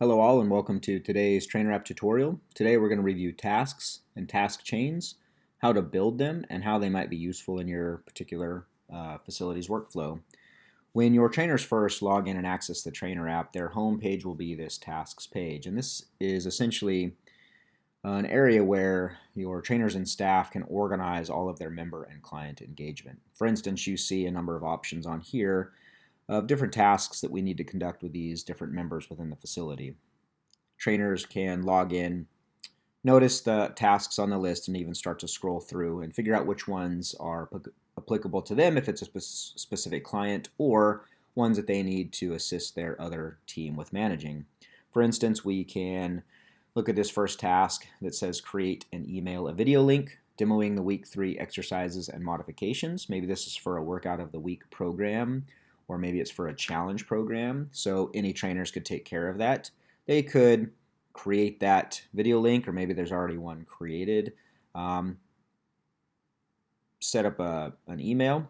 Hello all and welcome to today's Trainer App tutorial. Today we're going to review tasks and task chains, how to build them, and how they might be useful in your particular facility's workflow. When your trainers first log in and access the Trainer App, their home page will be this tasks page. And this is essentially an area where your trainers and staff can organize all of their member and client engagement. For instance, you see a number of options on here of different tasks that we need to conduct with these different members within the facility. Trainers can log in, notice the tasks on the list, and even start to scroll through and figure out which ones are applicable to them if it's a specific client, or ones that they need to assist their other team with managing. For instance, we can look at this first task that says create and email a video link demoing the week 3 exercises and modifications. Maybe this is for a workout of the week program, or maybe it's for a challenge program, so any trainers could take care of that. They could create that video link, or maybe there's already one created, set up an email,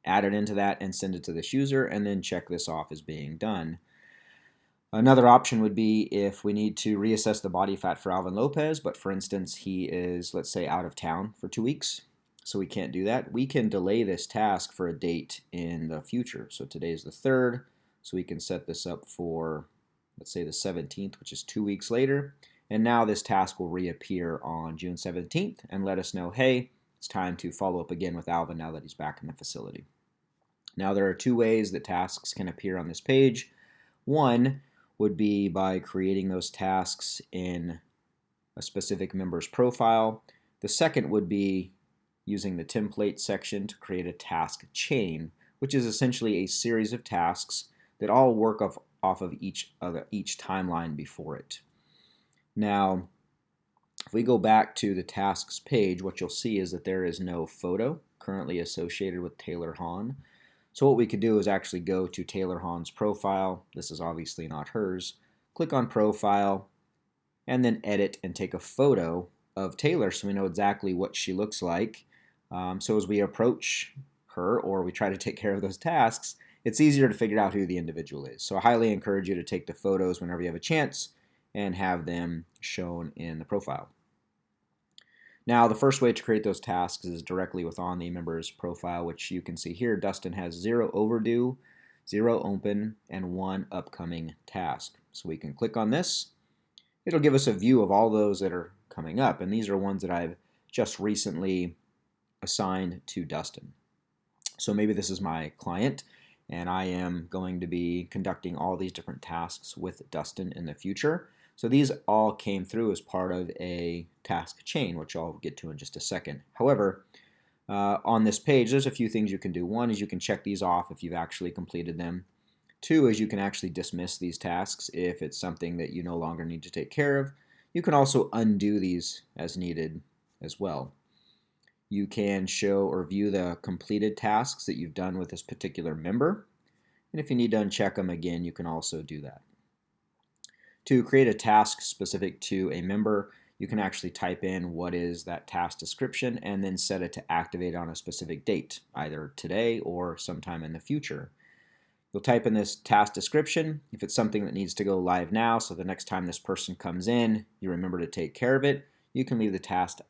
add it into that and send it to this user, and then check this off as being done. Another option would be if we need to reassess the body fat for Alvin Lopez, but for instance he is, let's say, out of town for 2 weeks, so we can't do that. We can delay this task for a date in the future. So today is the 3rd, so we can set this up for, let's say, the 17th, which is 2 weeks later. And now this task will reappear on June 17th and let us know, hey, it's time to follow up again with Alvin now that he's back in the facility. Now there are 2 ways that tasks can appear on this page. One would be by creating those tasks in a specific member's profile. The second would be using the template section to create a task chain, which is essentially a series of tasks that all work off of each timeline before it. Now, if we go back to the tasks page, what you'll see is that there is no photo currently associated with Taylor Hahn. So what we could do is actually go to Taylor Hahn's profile. This is obviously not hers. Click on profile and then edit and take a photo of Taylor so we know exactly what she looks like. So as we approach her or we try to take care of those tasks, it's easier to figure out who the individual is. So I highly encourage you to take the photos whenever you have a chance and have them shown in the profile. Now, the first way to create those tasks is directly within the member's profile, which you can see here. Dustin has 0 overdue, 0 open, and 1 upcoming task. So we can click on this. It'll give us a view of all those that are coming up, and these are ones that I've just recently assigned to Dustin. So maybe this is my client, and I am going to be conducting all these different tasks with Dustin in the future. So these all came through as part of a task chain, which I'll get to in just a second. However, on this page, there's a few things you can do. One is you can check these off if you've actually completed them. 2 is you can actually dismiss these tasks if it's something that you no longer need to take care of. You can also undo these as needed as well. You can show or view the completed tasks that you've done with this particular member. And if you need to uncheck them again, you can also do that. To create a task specific to a member, you can actually type in what is that task description and then set it to activate on a specific date, either today or sometime in the future. You'll type in this task description if it's something that needs to go live now, so the next time this person comes in, you remember to take care of it. You can leave the task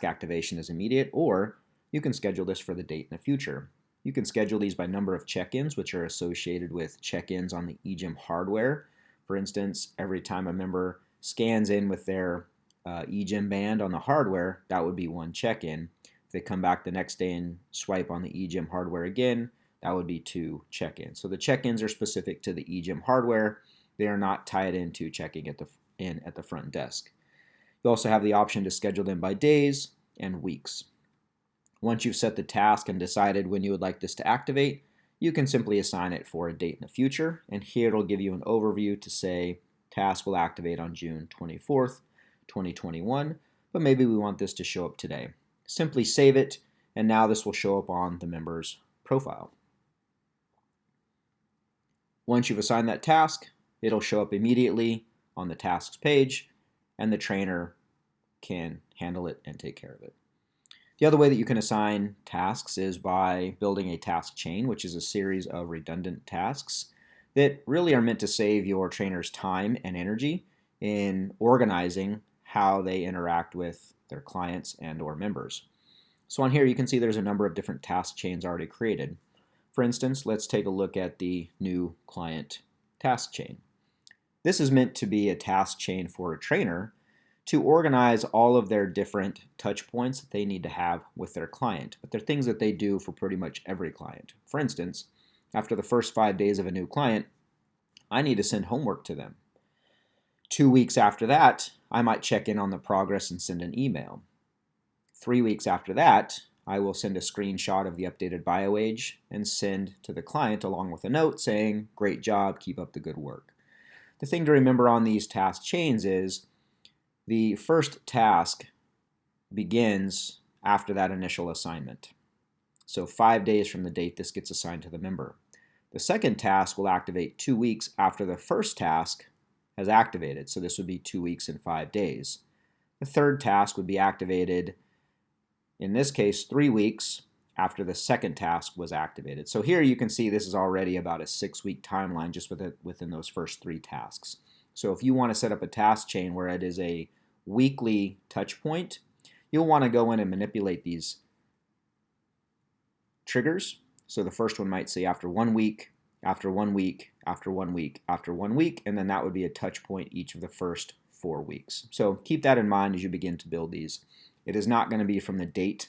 activation as immediate, or you can schedule this for the date in the future. You can schedule these by number of check-ins, which are associated with check-ins on the eGym hardware. For instance, every time a member scans in with their eGym band on the hardware, that would be 1 check-in. If they come back the next day and swipe on the eGym hardware again, that would be 2 check-ins. So the check-ins are specific to the eGym hardware. They are not tied into checking at the front desk. You also have the option to schedule them by days and weeks. Once you've set the task and decided when you would like this to activate, you can simply assign it for a date in the future, and here it'll give you an overview to say task will activate on June 24th, 2021, but maybe we want this to show up today. Simply save it, and now this will show up on the member's profile. Once you've assigned that task, it'll show up immediately on the tasks page, and the trainer can handle it and take care of it. The other way that you can assign tasks is by building a task chain, which is a series of redundant tasks that really are meant to save your trainers time and energy in organizing how they interact with their clients and or members. So on here you can see there's a number of different task chains already created. For instance, let's take a look at the new client task chain. This is meant to be a task chain for a trainer to organize all of their different touch points that they need to have with their client. But they're things that they do for pretty much every client. For instance, after the first 5 days of a new client, I need to send homework to them. 2 weeks after that, I might check in on the progress and send an email. 3 weeks after that, I will send a screenshot of the updated bio age and send to the client along with a note saying, "Great job, keep up the good work." The thing to remember on these task chains is the first task begins after that initial assignment. So 5 days from the date this gets assigned to the member. The second task will activate 2 weeks after the first task has activated. So this would be 2 weeks and 5 days. The third task would be activated, in this case, 3 weeks after the second task was activated. So here you can see this is already about a 6-week timeline just within those first 3 tasks. So if you want to set up a task chain where it is a weekly touch point, you'll want to go in and manipulate these triggers. So the first one might say after 1 week, after 1 week, after 1 week, after 1 week, and then that would be a touch point each of the first 4 weeks. So keep that in mind as you begin to build these. It is not going to be from the date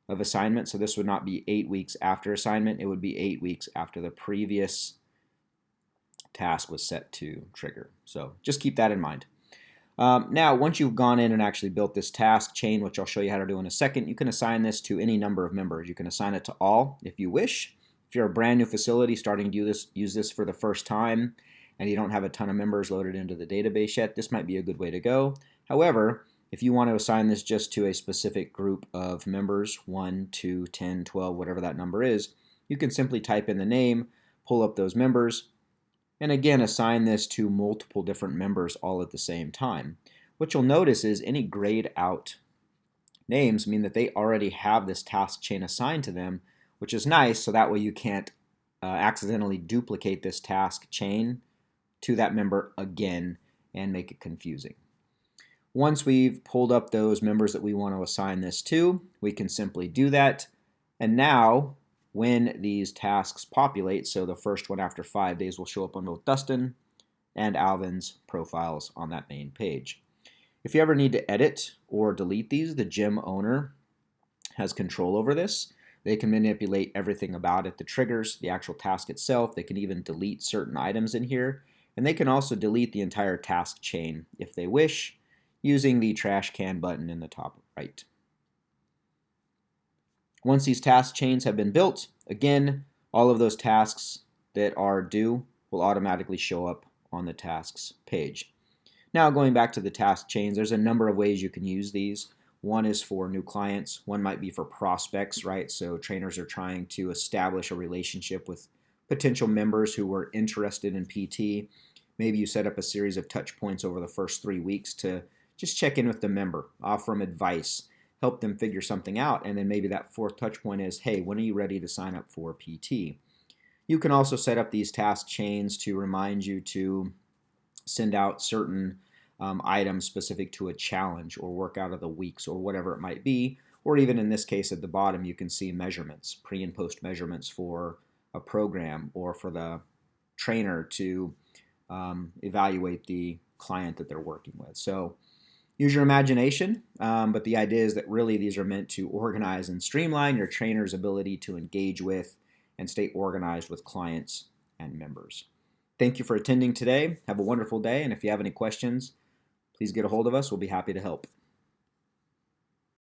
of assignment, so this would not be 8 weeks after assignment. It would be 8 weeks after the previous task was set to trigger. So just keep that in mind. Now, once you've gone in and actually built this task chain, which I'll show you how to do in a second, you can assign this to any number of members. You can assign it to all if you wish. If you're a brand new facility starting to use this for the first time and you don't have a ton of members loaded into the database yet, this might be a good way to go. However, if you want to assign this just to a specific group of members, 1, 2, 10, 12, whatever that number is, you can simply type in the name, pull up those members, and again assign this to multiple different members all at the same time. What you'll notice is any grayed out names mean that they already have this task chain assigned to them, which is nice, so that way you can't accidentally duplicate this task chain to that member again and make it confusing. Once we've pulled up those members that we want to assign this to, we can simply do that. And now, when these tasks populate, so the first one after 5 days will show up on both Dustin and Alvin's profiles on that main page. If you ever need to edit or delete these, the gym owner has control over this. They can manipulate everything about it, the triggers, the actual task itself. They can even delete certain items in here. And they can also delete the entire task chain if they wish, using the trash can button in the top right. Once these task chains have been built, again, all of those tasks that are due will automatically show up on the tasks page. Now going back to the task chains, there's a number of ways you can use these. One is for new clients, one might be for prospects, right? So trainers are trying to establish a relationship with potential members who were interested in PT. Maybe you set up a series of touch points over the first 3 weeks to just check in with the member, offer them advice, help them figure something out, and then maybe that fourth touch point is, hey, when are you ready to sign up for PT? You can also set up these task chains to remind you to send out certain items specific to a challenge or workout of the weeks or whatever it might be, or even in this case at the bottom you can see measurements, pre and post measurements for a program or for the trainer to evaluate the client that they're working with. So use your imagination, but the idea is that really these are meant to organize and streamline your trainer's ability to engage with and stay organized with clients and members. Thank you for attending today. Have a wonderful day, and if you have any questions, please get a hold of us. We'll be happy to help.